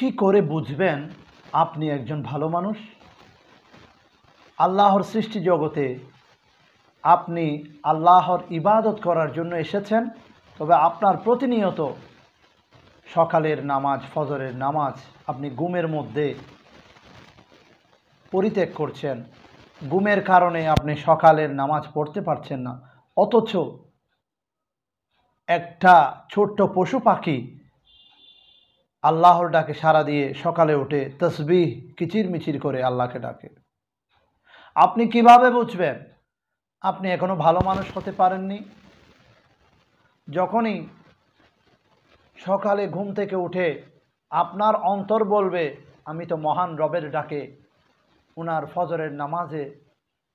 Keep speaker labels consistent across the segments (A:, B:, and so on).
A: কি করে বুঝবেন আপনি একজন ভালো মানুষ? আল্লাহর সৃষ্টি জগতে আপনি আল্লাহর ইবাদত করার জন্য এসেছেন, তবে আপনার প্রতিনিয়ত সকালের নামাজ, ফজরের নামাজ আপনি ঘুমের মধ্যে পরিত্যাগ করছেন। ঘুমের কারণে আপনি সকালের নামাজ পড়তে পারছেন না, অথচ একটা ছোট্ট পশু পাখি আল্লাহর ডাকে সাড়া দিয়ে সকালে উঠে তসবিহ কিচিরমিচির করে আল্লাহকে ডাকে। আপনি কিভাবে বুঝবেন আপনি এখনো ভালো মানুষ হতে পারেননি? যখনই সকালে ঘুম থেকে উঠে আপনার অন্তর বলবে, আমি তো মহান রবের ডাকে ওনার ফজরের নামাজে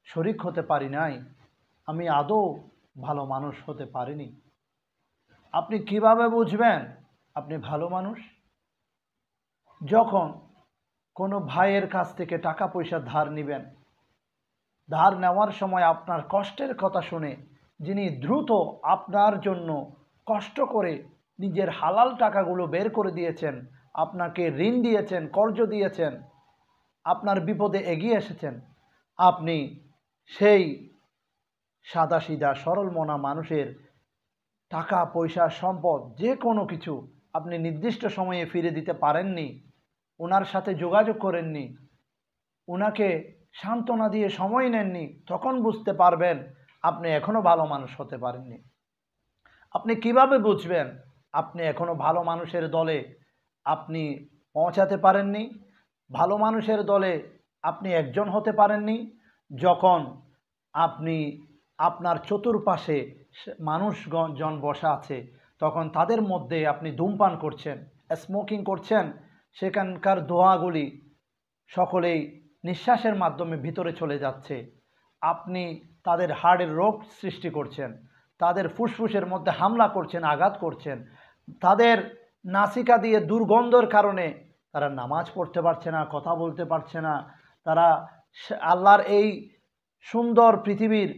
A: শরিক হতে পারি নাই, আমি আদৌ ভালো মানুষ হতে পারিনি। আপনি কিভাবে বুঝবেন আপনি ভালো মানুষ? যখন কোনো ভাইয়ের কাছ থেকে টাকা পয়সা ধার নেবেন, ধার নেওয়ার সময় আপনার কষ্টের কথা শুনে যিনি দ্রুত আপনার জন্য কষ্ট করে নিজের হালাল টাকাগুলো বের করে দিয়েছেন, আপনাকে ঋণ দিয়েছেন, কর্জ দিয়েছেন, আপনার বিপদে এগিয়ে এসেছেন, আপনি সেই সাদাসিধা সরল মনা মানুষের টাকা পয়সা সম্পদ যে কোনো কিছু আপনি নির্দিষ্ট সময়ে ফিরে দিতে পারেননি, ওনার সাথে যোগাযোগ করেননি, ওনাকে সান্ত্বনা দিয়ে সময় নেননি, তখন বুঝতে পারবেন আপনি এখনো ভালো মানুষ হতে পারেননি। আপনি কিভাবে বুঝবেন আপনি এখনো ভালো মানুষের দলে আপনি পৌঁছাতে পারেননি? ভালো মানুষের দলে আপনি একজন হতে পারেননি যখন আপনি আপনার চতুর্পাশে মানুষজন বসা আছে, তখন তাদের মধ্যে আপনি ধূমপান করছেন, স্মোকিং করছেন, সেখানকার ধোঁয়াগুলি সকলেই নিঃশ্বাসের মাধ্যমে ভিতরে চলে যাচ্ছে, আপনি তাদের হার্টের রোগ সৃষ্টি করছেন, তাদের ফুসফুসের মধ্যে হামলা করছেন, আঘাত করছেন, তাদের নাসিকা দিয়ে দুর্গন্ধের কারণে তারা নামাজ পড়তে পারছে না, কথা বলতে পারছে না, তারা আল্লাহর এই সুন্দর পৃথিবীর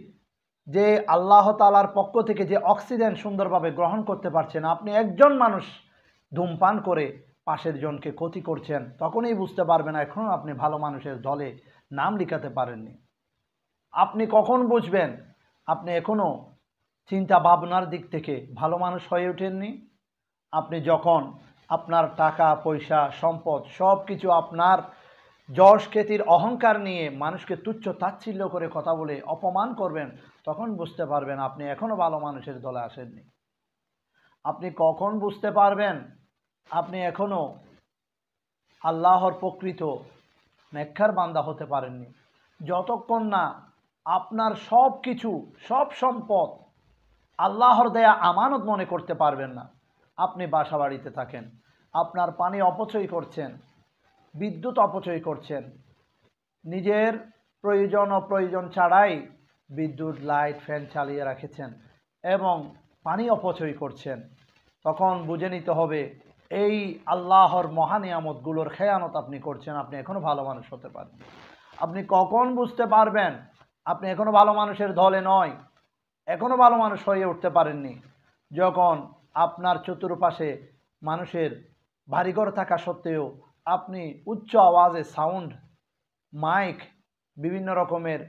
A: যে আল্লাহ তাআলার পক্ষ থেকে যে অক্সিজেন সুন্দরভাবে গ্রহণ করতে পারছে না। আপনি একজন মানুষ ধূমপান করে পাশের জনকে ক্ষতি করছেন, তখনই বুঝতে পারবেন এখনও আপনি ভালো মানুষের দলে নাম লিখাতে পারেননি। আপনি কখন বুঝবেন আপনি এখনও চিন্তা ভাবনার দিক থেকে ভালো মানুষ হয়ে ওঠেননি? আপনি যখন আপনার টাকা পয়সা সম্পদ সব কিছু আপনার যশ খ্যাতির অহংকার নিয়ে মানুষকে তুচ্ছ তাচ্ছিল্য করে কথা বলে অপমান করবেন, তখন বুঝতে পারবেন আপনি এখনও ভালো মানুষের দলে আসেননি। আপনি কখন বুঝতে পারবেন আপনি এখনও আল্লাহর প্রকৃত নেককার বান্দা হতে পারেননি? যতক্ষণ না আপনার সব কিছু সব সম্পদ আল্লাহর দেয়া আমানত মনে করতে পারবেন না। আপনি বাসা বাড়িতে থাকেন, আপনার পানি অপচয় করছেন, বিদ্যুৎ অপচয় করছেন, নিজের প্রয়োজন অপ্রয়োজন ছাড়াই বিদ্যুৎ লাইট ফ্যান চালিয়ে রেখেছেন এবং পানি অপচয় করছেন, তখন বুঝে নিতে হবে এই আল্লাহর মহা নিয়ামতগুলোর খেয়ানত আপনি করছেন, আপনি এখনও ভালো মানুষ হতে পারেন। আপনি কখন বুঝতে পারবেন আপনি এখনও ভালো মানুষের দলে নয়, এখনও ভালো মানুষ হয়ে উঠতে পারেননি? যখন আপনার চতুর্পাশে মানুষের বাড়িঘর থাকা সত্ত্বেও আপনি উচ্চ আওয়াজে সাউন্ড, মাইক, বিভিন্ন রকমের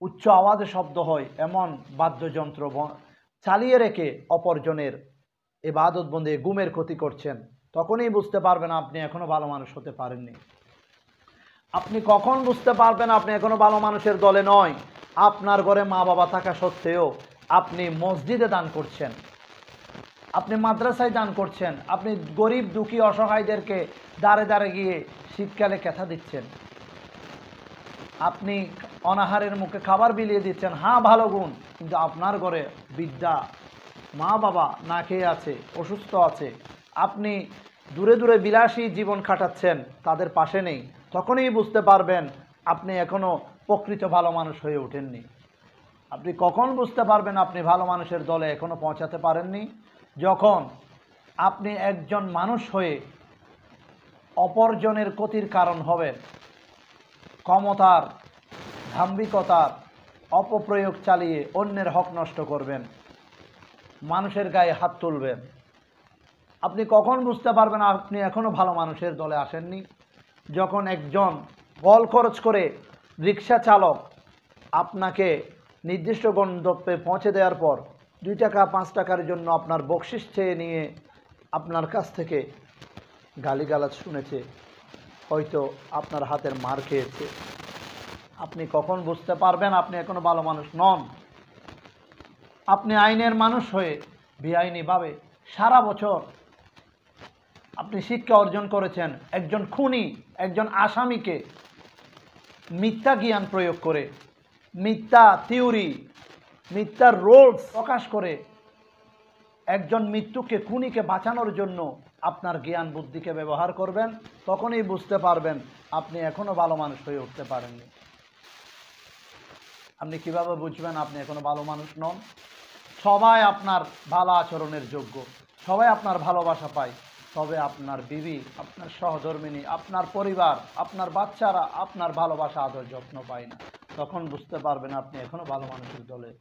A: উচ্চ আওয়াজে শব্দ হয় এমন বাদ্যযন্ত্র চালিয়ে রেখে অপরজনের ইবাদত বন্দে গুমের ক্ষতি করছেন, তখনই বুঝতে পারবেন আপনি এখনও ভালো মানুষ হতে পারেননি। আপনি কখন বুঝতে পারবেন আপনি এখনও ভালো মানুষের দলে নয়? আপনার ঘরে মা বাবা থাকা সত্ত্বেও আপনি মসজিদে দান করছেন, আপনি মাদ্রাসায় দান করছেন, আপনি গরিব দুঃখী অসহায়দেরকে দাঁড়ে দাঁড়ে গিয়ে শীতকালে ক্যাথা দিচ্ছেন, আপনি অনাহারের মুখে খাবার বিলিয়ে দিচ্ছেন। হ্যাঁ, ভালো গুণ, কিন্তু আপনার ঘরে বৃদ্ধা মা বাবা না খেয়ে আছে, অসুস্থ আছে, আপনি দূরে দূরে বিলাসী জীবন কাটাচ্ছেন, তাদের পাশে নেই, তখনই বুঝতে পারবেন আপনি এখনও প্রকৃত ভালো মানুষ হয়ে ওঠেননি। আপনি কখন বুঝতে পারবেন আপনি ভালো মানুষের দলে এখনও পৌঁছাতে পারেননি? যখন আপনি একজন মানুষ হয়ে অপরজনের ক্ষতির কারণ হবেন, ক্ষমতার দাম্ভিকতার অপপ্রয়োগ চালিয়ে অন্যের হক নষ্ট করবেন, মানুষের গায়ে হাত তুলবেন, আপনি কখন বুঝতে পারবেন আপনি এখনও ভালো মানুষের দলে আসেননি? যখন একজন বল খরচ করে রিক্সা চালক আপনাকে নির্দিষ্ট গন্তব্যে পৌঁছে দেওয়ার পর 2 টাকা 5 টাকার জন্য আপনার বকশিস চেয়ে নিয়ে আপনার কাছ থেকে গালিগালাজ শুনেছে, হয়তো আপনার হাতের মার খেয়েছে, আপনি কখন বুঝতে পারবেন আপনি এখনো ভালো মানুষ নন? আপনি আইনের মানুষ হয়ে বেআইনিভাবে সারা বছর আপনি শিক্ষা অর্জন করেছেন একজন খুনি, একজন আসামিকে মিথ্যা জ্ঞান প্রয়োগ করে, মিথ্যা থিওরি, মিথ্যা রোলস প্রকাশ করে একজন মৃত্যুকে, খুনিকে বাঁচানোর জন্য আপনার জ্ঞান বুদ্ধিকে ব্যবহার করবেন। তখনই বুঝতে পারবেন আপনি এখনও ভালো মানুষ হয়ে উঠতে পারেননি। আপনি কিভাবে বুঝবেন আপনি এখনো ভালো মানুষ নন? সবাই আপনার ভালো আচরণের যোগ্য, সবাই আপনার ভালোবাসা পায়, তবে আপনার বিবি, আপনার সহধর্মিণী, আপনার পরিবার, আপনার বাচ্চারা আপনার ভালোবাসা আদর যত্ন পায় না। তখন বুঝতে পারবেন আপনি এখনো ভালো মানুষের দলে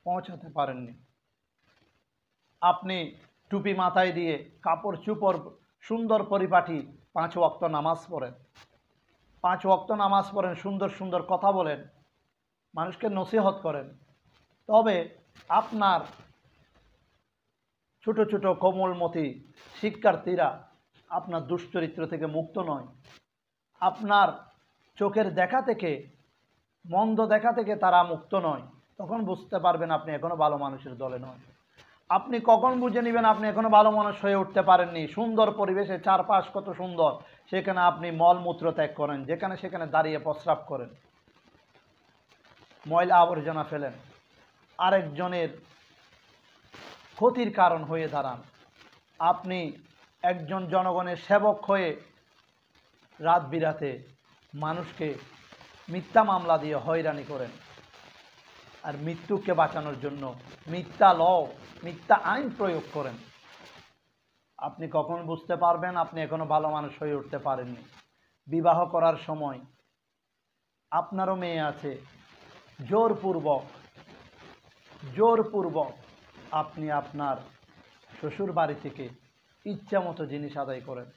A: পৌঁছাতে পারেননি। আপনি টুপি মাথায় দিয়ে কাপড় চুপড় সুন্দর পরিপাটি 5 ওয়াক্ত নামাজ পড়েন, 5 ওয়াক্ত নামাজ পড়েন, সুন্দর সুন্দর কথা বলেন, মানুষকে নসিহত করেন, তবে আপনার ছোট ছোট কোমলমতি শিক্ষার্থীরা আপনার দুশ্চরিত্র থেকে মুক্ত নয়, আপনার চোখের দেখা থেকে, মন্দ দেখা থেকে তারা মুক্ত নয়। তখন বুঝতে পারবেন আপনি এখনো ভালো মানুষের দলে নয়। আপনি কখন বুঝে নেবেন আপনি এখনো ভালো মানুষ হয়ে উঠতে পারেননি? সুন্দর পরিবেশে, চারপাশ কত সুন্দর, সেখানে আপনি মলমূত্র ত্যাগ করেন, যেখানে সেখানে দাঁড়িয়ে প্রস্রাব করেন, ময়লা আবর্জনা ফেলেন, আরেকজনের ক্ষতির কারণ হয়ে দাঁড়ান। আপনি একজন জনগণের সেবক হয়ে রাত বিরাতে মানুষকে মিথ্যা মামলা দিয়ে হয়রানি করেন, আর মৃত্যুকে বাঁচানোর জন্য মিথ্যা ল, মিথ্যা আইন প্রয়োগ করেন। আপনি কখন বুঝতে পারবেন আপনি এখনো ভালো মানুষ হয়ে উঠতে পারেননি? বিবাহ করার সময় আপনারও মেয়ে আছে, জোরপূর্বক আপনি আপনার শ্বশুর বাড়ি থেকে ইচ্ছা মতো জিনিস আদায় করেন।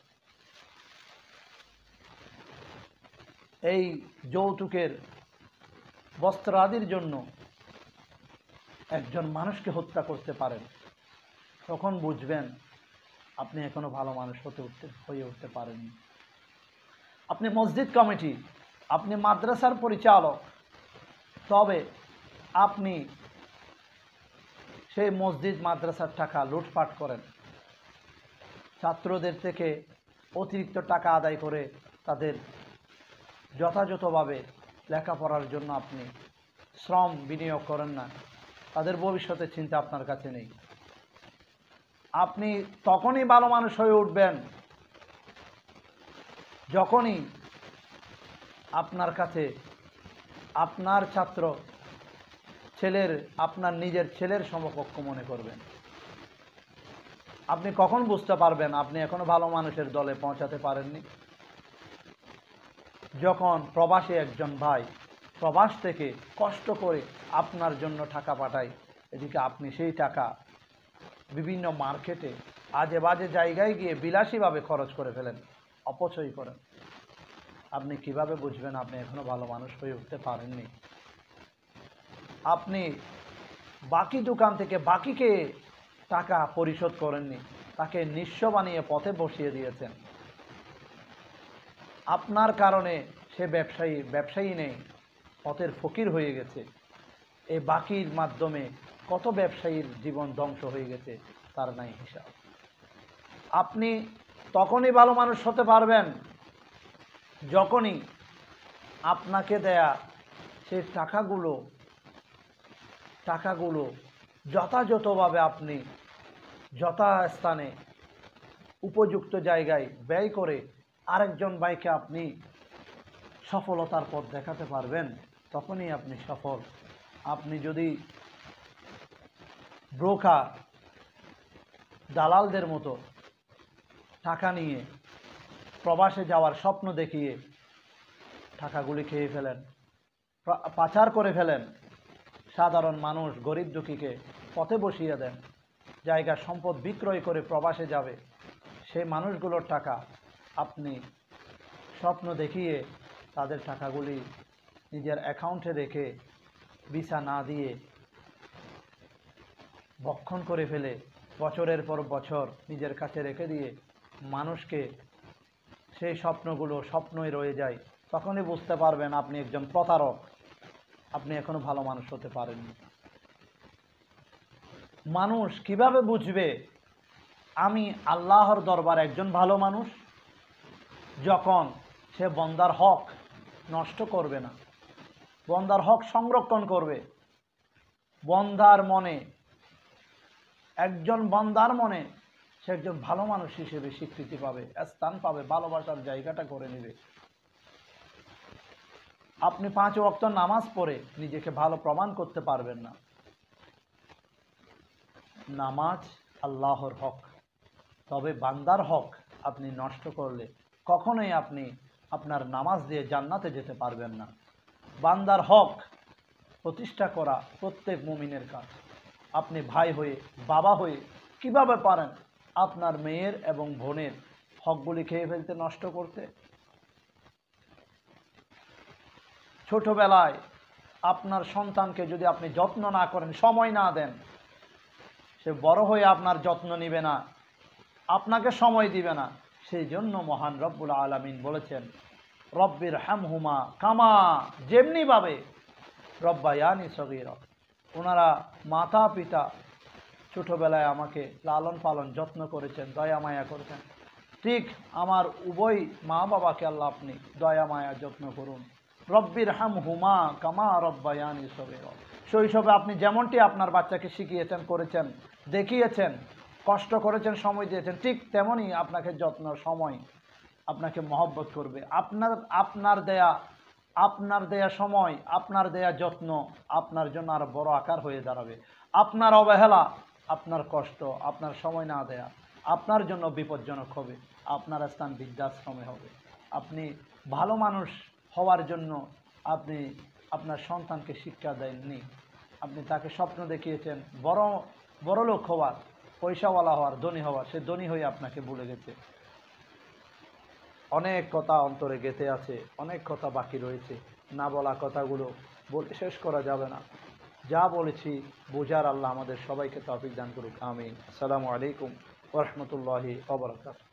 A: এই যৌতুকের বস্ত্র আদির জন্য একজন মানুষকে হত্যা করতে পারেন। তখন বুঝবেন আপনি এখনো ভালো মানুষ হয়ে উঠতে পারেননি। আপনি মসজিদ কমিটি, আপনি মাদ্রাসার পরিচালক, তবে আপনি সেই মসজিদ মাদ্রাসার টাকা লুটপাট করেন, ছাত্রদের থেকে অতিরিক্ত টাকা আদায় করে তাদের যথাযথভাবে লেখাপড়ার জন্য আপনি শ্রম বিনিয়োগ করেন না, তাদের ভবিষ্যতের চিন্তা আপনার কাছে নেই। আপনি তখনই ভালো মানুষ হয়ে উঠবেন যখনই আপনার কাছে আপনার ছাত্র ছেলের, আপনার নিজের ছেলের সমকক্ষ মনে করবেন। আপনি কখন বুঝতে পারবেন আপনি এখনো ভালো মানুষের দলে পৌঁছাতে পারেননি? যখন প্রবাসী একজন ভাই প্রবাস থেকে কষ্ট করে আপনার জন্য টাকা পাঠায়, এদিকে আপনি সেই টাকা বিভিন্ন মার্কেটে আজে বাজে জায়গায় গিয়ে বিলাসীভাবে খরচ করে ফেলেন, অপচয় করেন। আপনি কিভাবে বুঝবেন আপনি এখনো ভালো মানুষ হয়ে উঠতে পারেননি? আপনি বাকি দোকান থেকে বাকিকে টাকা পরিশোধ করেননি, তাকে নিঃস্ব বানিয়ে পথে বসিয়ে দিয়েছেন। আপনার কারণে সে ব্যবসায়ী নেই, পথের ফকির হয়ে গেছে। এই বাকির মাধ্যমে কত ব্যবসায়ীর জীবন ধ্বংস হয়ে গেছে তার নাই হিসাব। আপনি তখনই ভালো মানুষ হতে পারবেন যখনই আপনাকে দেয়া সেই টাকাগুলো যথাযথভাবে আপনি যথাস্থানে উপযুক্ত জায়গায় ব্যয় করে আরেকজন ভাইকে আপনি সফলতার পথ দেখাতে পারবেন, তখনই আপনি সফল। আপনি যদি ব্রোকার, দালালদের মতো টাকা নিয়ে প্রবাসে যাওয়ার স্বপ্ন দেখিয়ে টাকাগুলি খেয়ে ফেলেন, পাচার করে ফেলেন, সাধারণ মানুষ গরিব দুঃখীকে পথে বসিয়ে দেন, জায়গা সম্পদ বিক্রয় করে প্রবাসে যাবে, সেই মানুষগুলোর টাকা আপনি স্বপ্ন দেখিয়ে তাদের টাকাগুলি নিজের অ্যাকাউন্টে রেখে ভিসা না দিয়ে ভক্ষণ করে ফেলে বছরের পর বছর নিজের কাছে রেখে দিয়ে মানুষকে সেই স্বপ্নগুলো স্বপ্নই রয়ে যায়, তখনই বুঝতে পারবেন আপনি একজন প্রতারক, আপনি এখনো ভালো মানুষ হতে পারেননি। মানুষ কিভাবে বুঝবে আমি আল্লাহর দরবার একজন ভালো মানুষ? যখন সে বন্দার হক নষ্ট করবে না, বন্দার হক সংরক্ষণ করবে, বন্দার মনে, একজন বন্দার মনে সে একজন ভালো মানুষ হিসেবে স্বীকৃতি পাবে, স্থান পাবে, ভালোবাসার জায়গাটা করে নেবে। আপনি 5 ওয়াক্ত নামাজ পড়ে নিজেকে ভালো প্রমাণ করতে পারবেন না। নামাজ আল্লাহর হক, তবে বান্দার হক আপনি নষ্ট করলে কখনোই আপনি আপনার নামাজ দিয়ে জান্নাতে যেতে পারবেন না। বান্দার হক প্রতিষ্ঠা করা প্রত্যেক মুমিনের কাজ। আপনি ভাই হয়ে, বাবা হয়ে কিভাবে পারেন আপনার মেয়ের এবং বোনের হকগুলি খেয়ে ফেলতে, নষ্ট করতে? ছোটবেলায় আপনার সন্তানকে যদি আপনি যত্ন না করেন, সময় না দেন, সে বড় হয়ে আপনার যত্ন নিবে না, আপনাকে সময় দিবে না। সেই জন্য মহান রব্বুল আলামিন বলেছেন, রব্বির হামহুমা কামা, যেমনিভাবে রব্বায়ানি সগীরা, ওনারা মাতা পিতা ছোটবেলায় আমাকে লালন পালন যত্ন করেছেন, দয়া মায়া করেছেন, ঠিক আমার উভয় মা বাবাকে আল্লাহ আপনি দয়া মায়া যত্ন করুন। রব্বির হামহুমা কামা রব্বায়ানি সগীরা, শৈশবে আপনি যেমনটি আপনার বাচ্চাকে শিখিয়েছেন, করেছেন, দেখিয়েছেন, কষ্ট করেছেন, সময় দিয়েছেন, ঠিক তেমনই আপনাকে যত্ন, সময় আপনাকে মহব্বত করবে। আপনার দেয়া সময়, আপনার দেয়া যত্ন আপনার জন্য আরো বড় আকার হয়ে দাঁড়াবে। আপনার অবহেলা, আপনার কষ্ট, আপনার সময় না দেয়া আপনার জন্য বিপজ্জনক হবে, আপনার স্থান বৃদ্ধাশ্রমে হবে। আপনি ভালো মানুষ হওয়ার জন্য আপনি আপনার সন্তানকে শিক্ষা দেননি, আপনি তাকে স্বপ্ন দেখিয়েছেন বড় লোক হওয়ার, পয়সাওয়ালা হওয়ার, ধনী হওয়ার, সে ধনী হয়ে আপনাকে ভুলে গেছে। অনেক কথা অন্তরে গেঁথে আছে, অনেক কথা বাকি রয়েছে, না বলা কথাগুলো বলে শেষ করা যাবে না। যা বলেছি বোঝার আল্লাহ আমাদের সবাইকে তৌফিক দান করুক, আমিন। আসসালামু আলাইকুম ওয়া রাহমাতুল্লাহি ওয়া বারাকাতুহু।